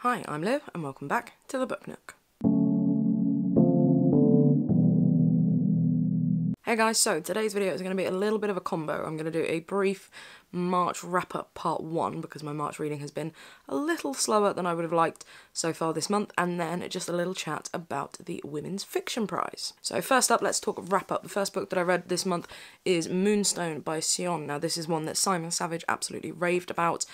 Hi, I'm Liv and welcome back to the Book Nook. Hey guys, so today's video is going to be a little bit of a combo. I'm going to do a brief March wrap-up part 1 because my March reading has been a little slower than I would have liked so far this month, and then just a little chat about the Women's Fiction Prize. So first up, let's talk wrap-up. The first book that I read this month is Moonstone by Sion. Now this is one that Simon Savage absolutely raved about.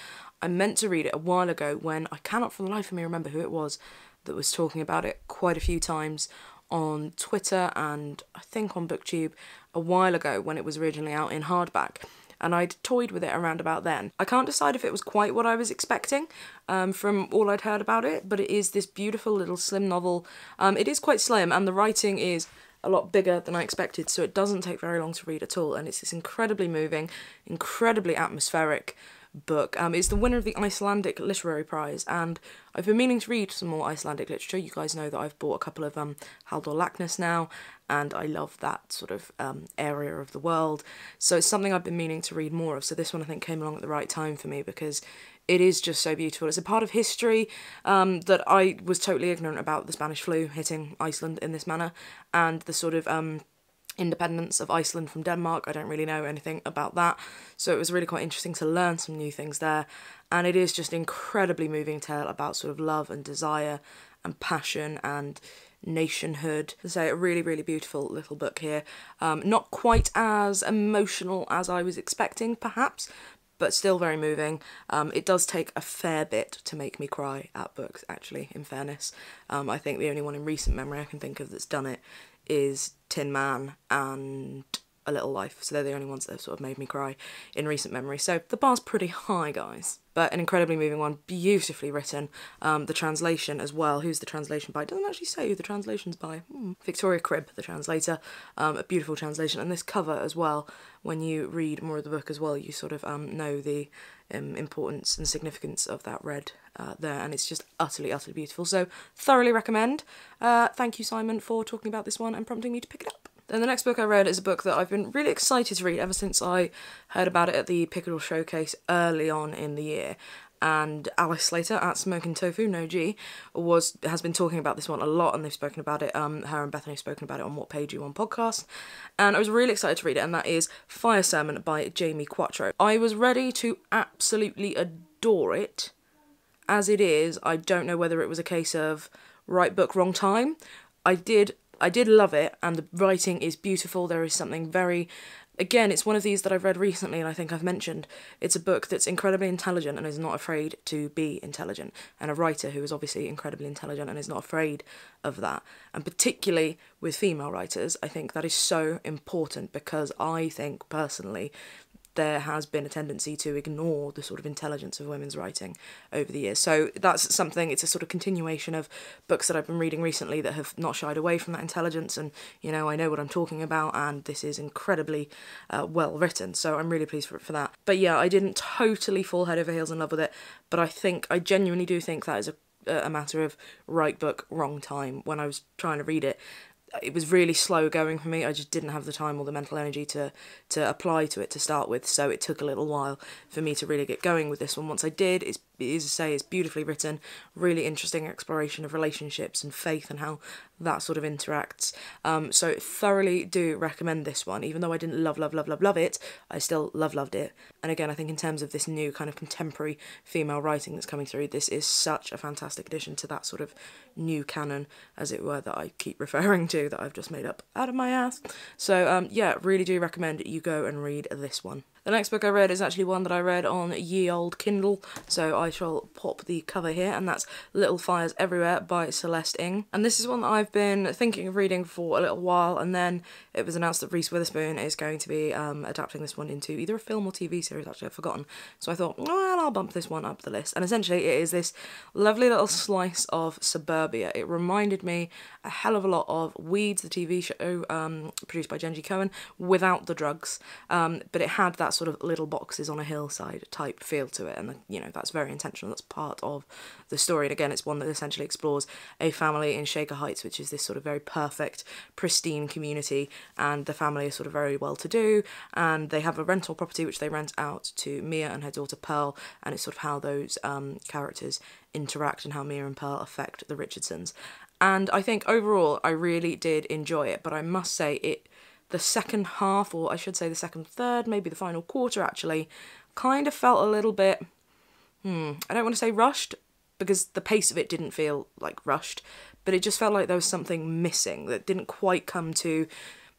I meant to read it a while ago when I cannot for the life of me remember who it was that was talking about it quite a few times on Twitter and I think on BookTube a while ago when it was originally out in hardback, and I'd toyed with it around about then. I can't decide if it was quite what I was expecting from all I'd heard about it, but it is this beautiful little slim novel. It is quite slim and the writing is a lot bigger than I expected, so it doesn't take very long to read at all, and it's this incredibly moving, incredibly atmospheric book. It's the winner of the Icelandic Literary Prize, and I've been meaning to read some more Icelandic literature. You guys know that I've bought a couple of Halldór Laxness now, and I love that sort of area of the world, so it's something I've been meaning to read more of. So this one I think came along at the right time for me because it is just so beautiful. It's a part of history that I was totally ignorant about, the Spanish flu hitting Iceland in this manner, and the sort of independence of Iceland from Denmark. I don't really know anything about that, so it was really quite interesting to learn some new things there, and it is just an incredibly moving tale about sort of love and desire and passion and nationhood. So a really, really beautiful little book here. Not quite as emotional as I was expecting, perhaps, but still very moving. It does take a fair bit to make me cry at books, actually, in fairness. I think the only one in recent memory I can think of that's done it is Tin Man and A Little Life, so they're the only ones that have sort of made me cry in recent memory. So the bar's pretty high, guys. But an incredibly moving one, beautifully written. The translation as well, who's the translation by? It doesn't actually say who the translation's by. Victoria Cribb, the translator. A beautiful translation, and this cover as well, when you read more of the book as well, you sort of know the importance and significance of that red there, and it's just utterly, utterly beautiful. So thoroughly recommend. Thank you, Simon, for talking about this one and prompting me to pick it up. Then the next book I read is a book that I've been really excited to read ever since I heard about it at the Pickle Showcase early on in the year. And Alice Slater at Smoking Tofu, no G, has been talking about this one a lot, and they've spoken about it, her and Bethany have spoken about it on What Page You On podcast, and I was really excited to read it, and that is Fire Sermon by Jamie Quattro. I was ready to absolutely adore it. As it is, I don't know whether it was a case of right book, wrong time. I did love it, and the writing is beautiful. There is something very... Again, it's one of these that I've read recently, and I think I've mentioned. It's a book that's incredibly intelligent and is not afraid to be intelligent, and a writer who is obviously incredibly intelligent and is not afraid of that. And particularly with female writers, I think that is so important, because I think, personally, there has been a tendency to ignore the sort of intelligence of women's writing over the years. So that's something, it's a sort of continuation of books that I've been reading recently that have not shied away from that intelligence, and, you know, I know what I'm talking about, and this is incredibly well written, so I'm really pleased for that. But yeah, I didn't totally fall head over heels in love with it, but I genuinely do think that is a matter of right book, wrong time. When I was trying to read it, it was really slow going for me. I just didn't have the time or the mental energy to apply to it to start with, so it took a little while for me to really get going with this one. Once I did, it's beautifully written, really interesting exploration of relationships and faith and how that sort of interacts. So thoroughly do recommend this one. Even though I didn't love it, I still loved it. And again, I think in terms of this new kind of contemporary female writing that's coming through, this is such a fantastic addition to that sort of new canon, as it were, that I keep referring to, that I've just made up out of my ass. So yeah, really do recommend you go and read this one. The next book I read is actually one that I read on ye old Kindle, so I shall pop the cover here, and that's Little Fires Everywhere by Celeste Ng. And this is one that I've been thinking of reading for a little while, and then it was announced that Reese Witherspoon is going to be adapting this one into either a film or TV series. Actually, I've forgotten. So I thought, well, I'll bump this one up the list. And essentially it is this lovely little slice of suburbia. It reminded me a hell of a lot of Weeds, the TV show produced by Jenji Cohen, without the drugs, but it had that sort of little boxes on a hillside type feel to it, and you know, that's very intentional. That's part of the story, and again, it's one that essentially explores a family in Shaker Heights, which is this sort of very perfect, pristine community, and the family is sort of very well to do, and they have a rental property which they rent out to Mia and her daughter Pearl, and it's sort of how those characters interact and how Mia and Pearl affect the Richardsons. And I think overall I really did enjoy it, but I must say the second half, or I should say the second third, maybe the final quarter actually, kind of felt a little bit, I don't want to say rushed, because the pace of it didn't feel like rushed, but it just felt like there was something missing that didn't quite come to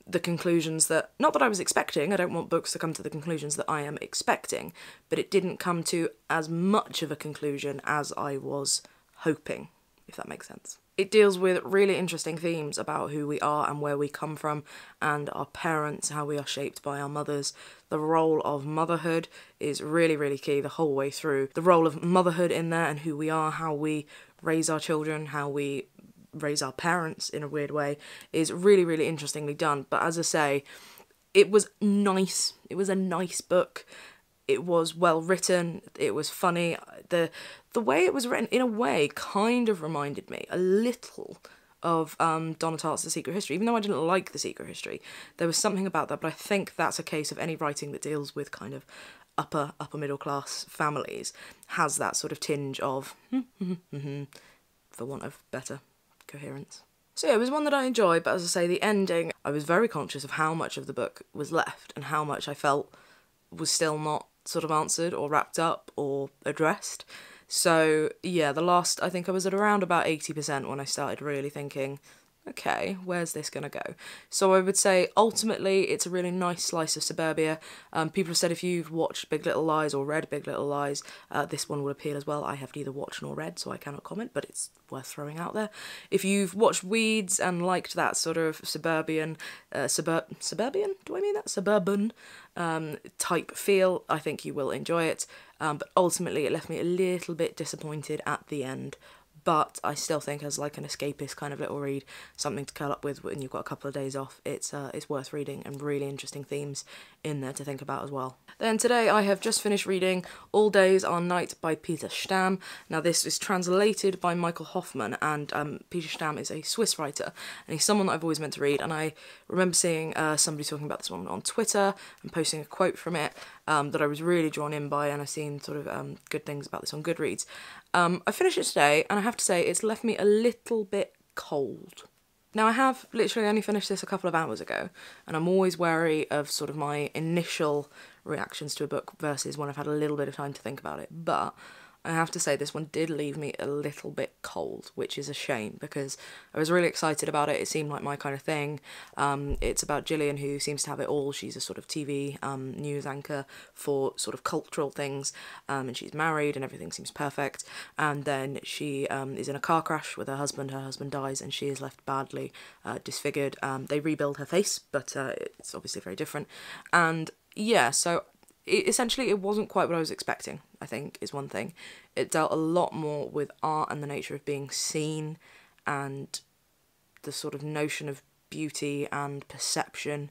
the conclusions that, not that I was expecting, I don't want books to come to the conclusions that I am expecting, but it didn't come to as much of a conclusion as I was hoping, if that makes sense. It deals with really interesting themes about who we are and where we come from, and our parents, how we are shaped by our mothers. The role of motherhood is really, really key the whole way through. The role of motherhood in there and who we are, how we raise our children, how we raise our parents in a weird way, is really, really interestingly done. But as I say, it was nice. It was a nice book. It was well written, it was funny. The way it was written, in a way, kind of reminded me a little of Donna Tartt's The Secret History. Even though I didn't like The Secret History, there was something about that, but I think that's a case of any writing that deals with kind of upper middle class families has that sort of tinge of for want of better coherence. So yeah, it was one that I enjoyed, but as I say, the ending, I was very conscious of how much of the book was left and how much I felt was still not sort of answered or wrapped up or addressed. So yeah, the last, I think I was at around about 80% when I started really thinking, okay, where's this gonna go? So I would say ultimately it's a really nice slice of suburbia. People have said if you've watched Big Little Lies or read Big Little Lies, this one will appeal as well. I have neither watched nor read, so I cannot comment, but it's worth throwing out there. If you've watched Weeds and liked that sort of suburban type feel, I think you will enjoy it. But ultimately it left me a little bit disappointed at the end. But I still think as like an escapist kind of little read, something to curl up with when you've got a couple of days off, it's worth reading, and really interesting themes in there to think about as well. Then today I have just finished reading All Days Are Night by Peter Stamm. Now this is translated by Michael Hoffman, and Peter Stamm is a Swiss writer, and he's someone that I've always meant to read, and I remember seeing somebody talking about this one on Twitter and posting a quote from it that I was really drawn in by, and I've seen sort of good things about this on Goodreads. I finished it today, and I have to say it's left me a little bit cold. Now I have literally only finished this a couple of hours ago, and I'm always wary of sort of my initial reactions to a book versus when I've had a little bit of time to think about it, but I have to say this one did leave me a little bit cold, which is a shame because I was really excited about it. It seemed like my kind of thing. It's about Gillian, who seems to have it all. She's a sort of TV news anchor for sort of cultural things, and she's married and everything seems perfect. And then she is in a car crash with her husband dies, and she is left badly disfigured. They rebuild her face, but it's obviously very different. And yeah, so essentially it wasn't quite what I was expecting, I think, is one thing. It dealt a lot more with art and the nature of being seen and the sort of notion of beauty and perception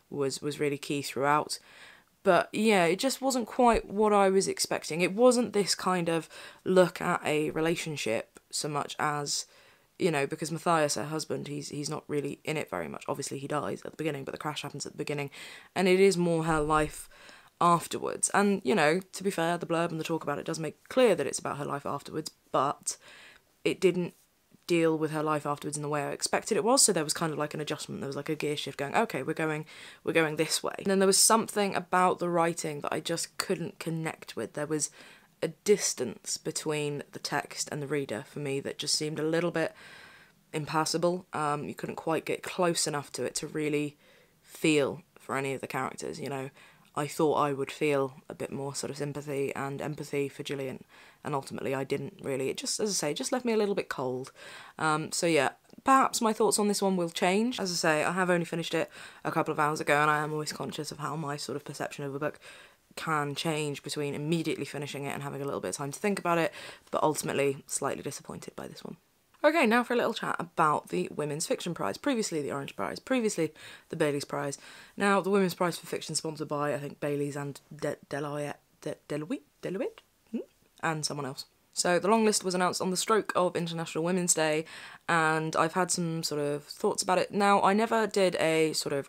was really key throughout. But yeah, it just wasn't quite what I was expecting. It wasn't this kind of look at a relationship so much as, you know, because Matthias, her husband, he's not really in it very much. Obviously he dies at the beginning, but the crash happens at the beginning, and it is more her life afterwards. And, you know, to be fair, the blurb and the talk about it does make clear that it's about her life afterwards, but it didn't deal with her life afterwards in the way I expected it was, so there was kind of like an adjustment. There was like a gear shift going, okay, we're going this way. And then there was something about the writing that I just couldn't connect with. There was a distance between the text and the reader for me that just seemed a little bit impassable. You couldn't quite get close enough to it to really feel for any of the characters, you know. I thought I would feel a bit more sort of sympathy and empathy for Gillian, and ultimately I didn't really. It just, as I say, just left me a little bit cold. So yeah, perhaps my thoughts on this one will change. As I say, I have only finished it a couple of hours ago, and I am always conscious of how my sort of perception of a book can change between immediately finishing it and having a little bit of time to think about it, but ultimately slightly disappointed by this one. Okay, now for a little chat about the Women's Fiction Prize. Previously the Orange Prize, previously the Bailey's Prize. Now the Women's Prize for Fiction, sponsored by, I think, Bailey's and Deloitte, and someone else. So the Longlist was announced on the stroke of International Women's Day, and I've had some sort of thoughts about it. Now, I never did a sort of,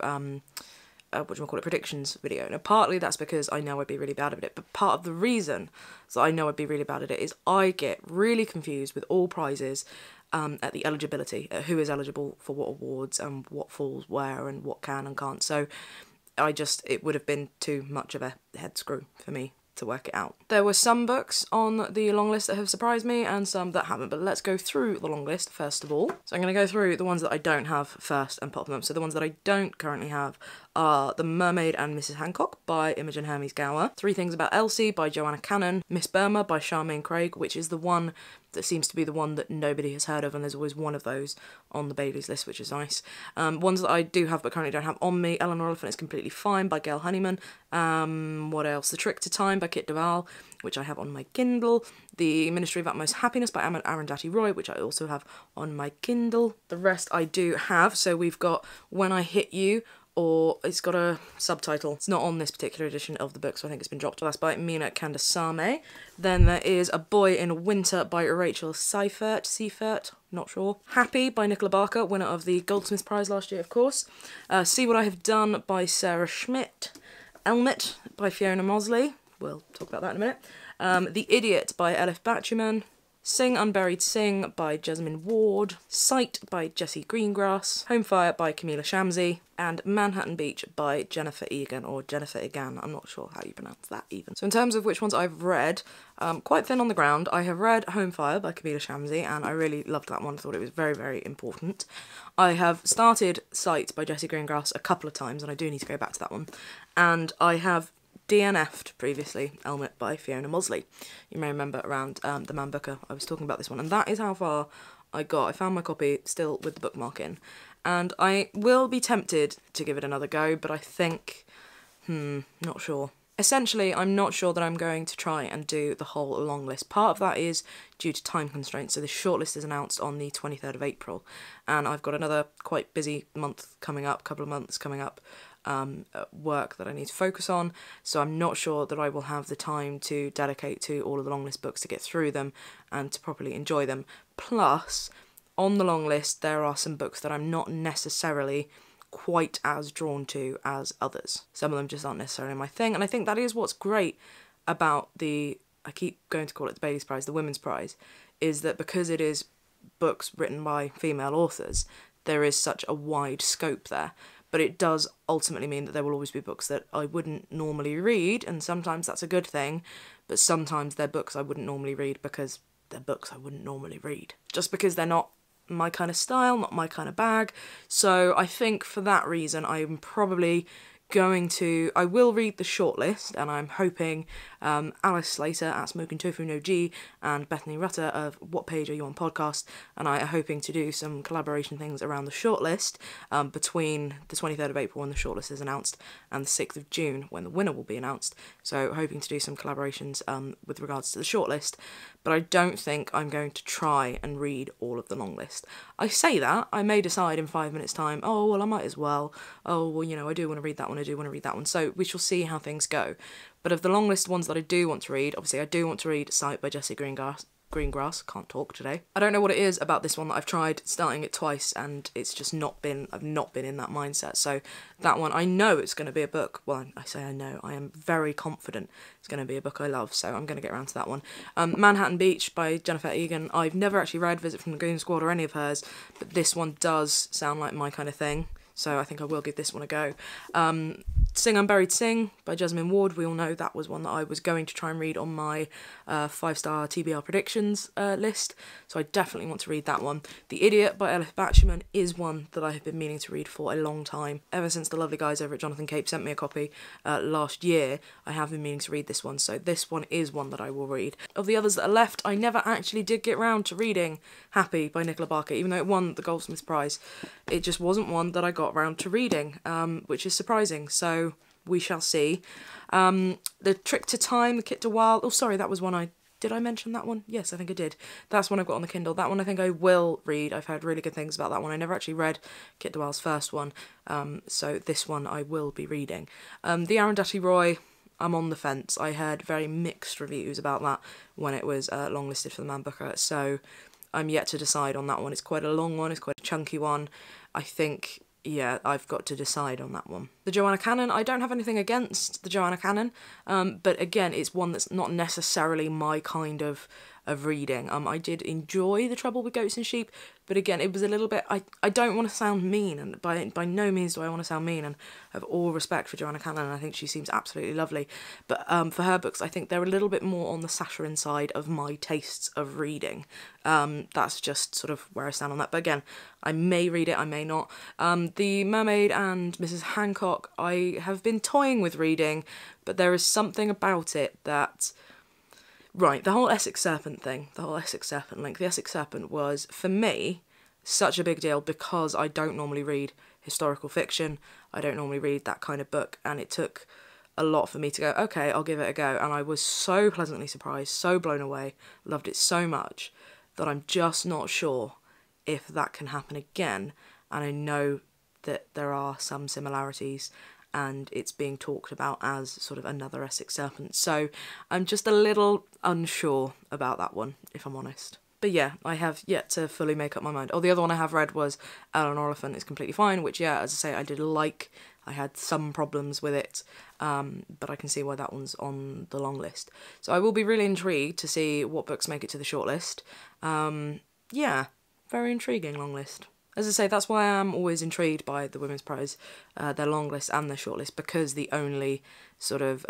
predictions video. Now, partly that's because I know I'd be really bad at it, but part of the reason that I know I'd be really bad at it is I get really confused with all prizes at the eligibility, at who is eligible for what awards and what falls where and what can and can't. So it would have been too much of a head screw for me to work it out. There were some books on the long list that have surprised me and some that haven't, but let's go through the long list first of all. So I'm going to go through the ones that I don't have first and pop them up. So the ones that I don't currently have are The Mermaid and Mrs. Hancock by Imogen Hermes Gower, Three Things About Elsie by Joanna Cannon, Miss Burma by Charmaine Craig, which is the one that seems to be the one that nobody has heard of, and there's always one of those on the Bailey's list, which is nice. Ones that I do have but currently don't have on me: Eleanor Oliphant is Completely Fine by Gail Honeyman. What else? The Trick to Time by Kit Duvall, which I have on my Kindle. The Ministry of Utmost Happiness by Arundhati Roy, which I also have on my Kindle. The rest I do have. So we've got When I Hit You, or it's got a subtitle. It's not on this particular edition of the book, so I think it's been dropped. That's by Mina Kandasamy. Then there is A Boy in Winter by Rachel Seifert, not sure. Happy by Nicola Barker, winner of the Goldsmiths Prize last year, of course. See What I Have Done by Sarah Schmidt. Elmet by Fiona Mosley. We'll talk about that in a minute. The Idiot by Elif Batuman. Sing Unburied Sing by Jasmine Ward, Sight by Jessie Greengrass, Home Fire by Camila Shamsi, and Manhattan Beach by Jennifer Egan, or Jennifer Egan, I'm not sure how you pronounce that even. So in terms of which ones I've read, quite thin on the ground, I have read Home Fire by Camila Shamsi, and I really loved that one. I thought it was very, very important. I have started Sight by Jessie Greengrass a couple of times, and I do need to go back to that one. And I have DNF'd previously, Elmet by Fiona Mosley. You may remember around the Man Booker, I was talking about this one, and that is how far I got. I found my copy still with the bookmark in, and I will be tempted to give it another go, but I think, not sure. Essentially, I'm not sure that I'm going to try and do the whole long list. Part of that is due to time constraints, so the shortlist is announced on the 23rd of April, and I've got another quite busy month coming up, couple of months coming up, work that I need to focus on, so I'm not sure that I will have the time to dedicate to all of the long list books to get through them and to properly enjoy them. Plus, on the long list there are some books that I'm not necessarily quite as drawn to as others. Some of them just aren't necessarily my thing, and I think that is what's great about I keep going to call it the Bailey's Prize, the Women's Prize, is that because it is books written by female authors, there is such a wide scope there. But it does ultimately mean that there will always be books that I wouldn't normally read, and sometimes that's a good thing, but sometimes they're books I wouldn't normally read because they're books I wouldn't normally read. Just because they're not my kind of style, not my kind of bag. So I think for that reason I'm probably I will read the shortlist, and I'm hoping Alice Slater at Smoking Tofu No G and Bethany Rutter of What Page Are You On podcast and I are hoping to do some collaboration things around the shortlist between the 23rd of April when the shortlist is announced and the 6th of June when the winner will be announced. So hoping to do some collaborations with regards to the shortlist, but I don't think I'm going to try and read all of the long list. I say that, I may decide in 5 minutes time, oh well I might as well, oh well you know I do want to read that one, I do want to read that one, so we shall see how things go. But of the long list ones that I do want to read, obviously I do want to read Sight by Jessie Greengrass, can't talk today. I don't know what it is about this one that I've tried starting it twice and it's just I've not been in that mindset. So that one, I know it's going to be a book, well I say I know, I am very confident it's going to be a book I love, so I'm going to get around to that one. Manhattan Beach by Jennifer Egan, I've never actually read Visit from the Goon Squad or any of hers, but this one does sound like my kind of thing, so I think I will give this one a go. Sing Unburied Sing by Jasmine Ward, we all know that was one that I was going to try and read on my 5-star TBR predictions list, so I definitely want to read that one. The Idiot by Elif Batuman is one that I have been meaning to read for a long time. Ever since the lovely guys over at Jonathan Cape sent me a copy last year, I have been meaning to read this one, so this one is one that I will read. Of the others that are left, I never actually did get round to reading Happy by Nicola Barker, even though it won the Goldsmiths Prize. It just wasn't one that I got round to reading, which is surprising, so we shall see. The Trick to Time, the Kit de Waal, oh sorry, that was one I Did I mention that one? Yes, I think I did. That's one I've got on the Kindle. That one I think I will read. I've heard really good things about that one. I never actually read Kit Dewell's first one, so this one I will be reading. The Arundhati Roy, I'm on the fence. I heard very mixed reviews about that when it was longlisted for the Man Booker, so I'm yet to decide on that one. It's quite a long one, it's quite a chunky one. I think, yeah, I've got to decide on that one. The Joanna Cannon, I don't have anything against the Joanna Cannon, but again, it's one that's not necessarily my kind of reading. I did enjoy The Trouble with Goats and Sheep, but again, it was a little bit, I don't want to sound mean, and by no means do I want to sound mean, and I have all respect for Joanna Cannon, and I think she seems absolutely lovely, but for her books, I think they're a little bit more on the saccharine side of my tastes of reading. That's just sort of where I stand on that, but again, I may read it, I may not. The Mermaid and Mrs. Hancock, I have been toying with reading, but there is something about it that... Right, the whole Essex Serpent thing, the whole Essex Serpent link. The Essex Serpent was, for me, such a big deal because I don't normally read historical fiction. I don't normally read that kind of book, and it took a lot for me to go, okay, I'll give it a go. And I was so pleasantly surprised, so blown away, loved it so much, that I'm just not sure if that can happen again. And I know that there are some similarities, and it's being talked about as sort of another Essex Serpent. So I'm just a little unsure about that one, if I'm honest. But yeah, I have yet to fully make up my mind. Oh, the other one I have read was Ellen Oliphant is Completely Fine, which, yeah, as I say, I did like. I had some problems with it, but I can see why that one's on the long list. So I will be really intrigued to see what books make it to the shortlist. Yeah, very intriguing long list. As I say, that's why I'm always intrigued by the Women's Prize, their long list and their short list, because the only sort of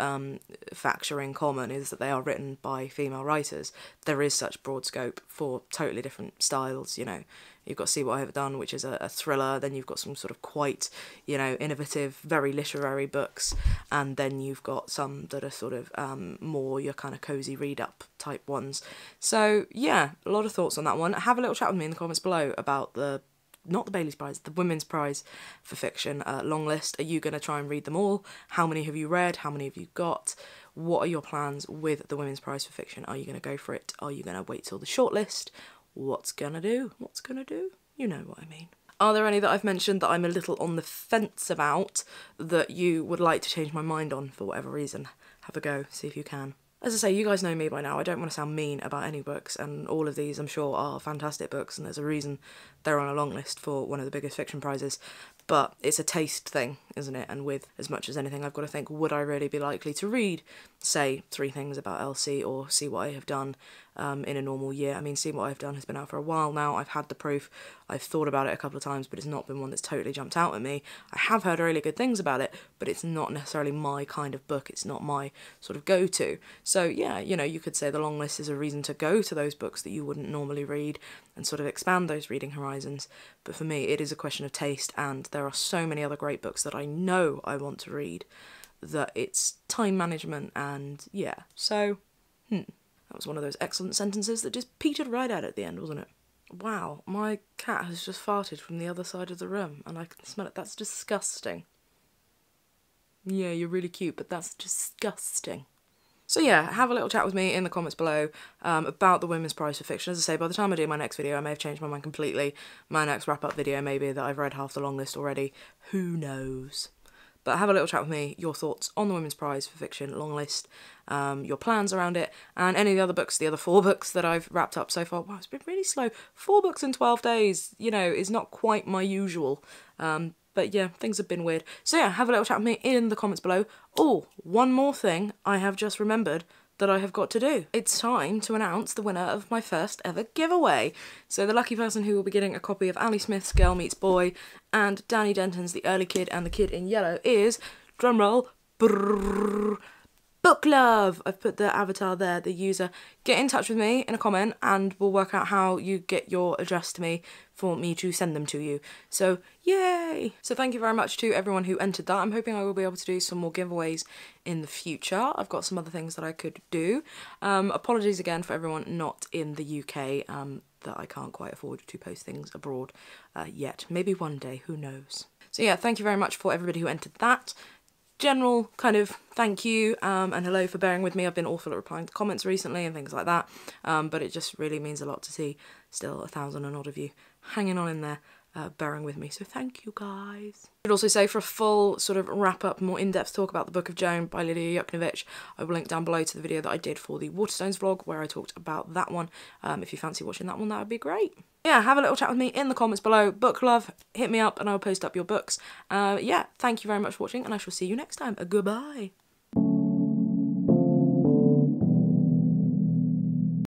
factor in common is that they are written by female writers. There is such broad scope for totally different styles, you know. You've got See What I Have Done, which is a thriller, then you've got some sort of quite, you know, innovative, very literary books, and then you've got some that are sort of more your kind of cosy read-up type ones. So, yeah, a lot of thoughts on that one. Have a little chat with me in the comments below about not the Bailey's Prize, the Women's Prize for Fiction long list. Are you going to try and read them all? How many have you read? How many have you got? What are your plans with the Women's Prize for Fiction? Are you going to go for it? Are you going to wait till the shortlist? What's gonna do? What's gonna do? You know what I mean. Are there any that I've mentioned that I'm a little on the fence about that you would like to change my mind on for whatever reason? Have a go, see if you can. As I say, you guys know me by now, I don't want to sound mean about any books, and all of these I'm sure are fantastic books, and there's a reason they're on a long list for one of the biggest fiction prizes, but it's a taste thing, isn't it? And with as much as anything, I've got to think, would I really be likely to read, say, 3 Things About Elsie or See What I Have Done in a normal year? I mean, See What I've Done has been out for a while now, I've had the proof, I've thought about it a couple of times, but it's not been one that's totally jumped out at me. I have heard really good things about it, but it's not necessarily my kind of book, it's not my sort of go-to. So yeah, you know, you could say the long list is a reason to go to those books that you wouldn't normally read and sort of expand those reading horizons, but for me it is a question of taste, and there are so many other great books that I know I want to read that it's time management, and yeah, so that was one of those excellent sentences that just petered right out at the end, wasn't it? Wow, my cat has just farted from the other side of the room and I can smell it. That's disgusting. Yeah, you're really cute, but that's disgusting. So yeah, have a little chat with me in the comments below about the Women's Prize for Fiction. As I say, by the time I do my next video, I may have changed my mind completely. My next wrap-up video may be that I've read half the long list already. Who knows? But have a little chat with me, your thoughts on the Women's Prize for Fiction long list, your plans around it, and any of the other books, the other 4 books that I've wrapped up so far. Wow, it's been really slow. 4 books in 12 days, you know, is not quite my usual. But yeah, things have been weird. So yeah, have a little chat with me in the comments below. Oh, one more thing I have just remembered that I have got to do. It's time to announce the winner of my first ever giveaway. So the lucky person who will be getting a copy of Ali Smith's Girl Meets Boy and Danny Denton's The Early Kid and the Kid in Yellow is, drumroll, brrrr, Book Love. I've put the avatar there, the user. Get in touch with me in a comment and we'll work out how you get your address to me for me to send them to you. So, yay! So thank you very much to everyone who entered that. I'm hoping I will be able to do some more giveaways in the future. I've got some other things that I could do. Apologies again for everyone not in the UK, that I can't quite afford to post things abroad yet. Maybe one day, who knows. So yeah, thank you very much for everybody who entered that. general kind of thank you and hello for bearing with me. I've been awful at replying to comments recently and things like that, but it just really means a lot to see still 1,000 and odd of you hanging on in there, bearing with me, so thank you guys. I should also say, for a full sort of wrap up, more in-depth talk about the Book of Joan by Lydia Yuknavitch, I will link down below to the video that I did for the Waterstones vlog where I talked about that one. If you fancy watching that one, that would be great. Yeah, have a little chat with me in the comments below. Book love, hit me up and I'll post up your books. Yeah, thank you very much for watching and I shall see you next time. Goodbye.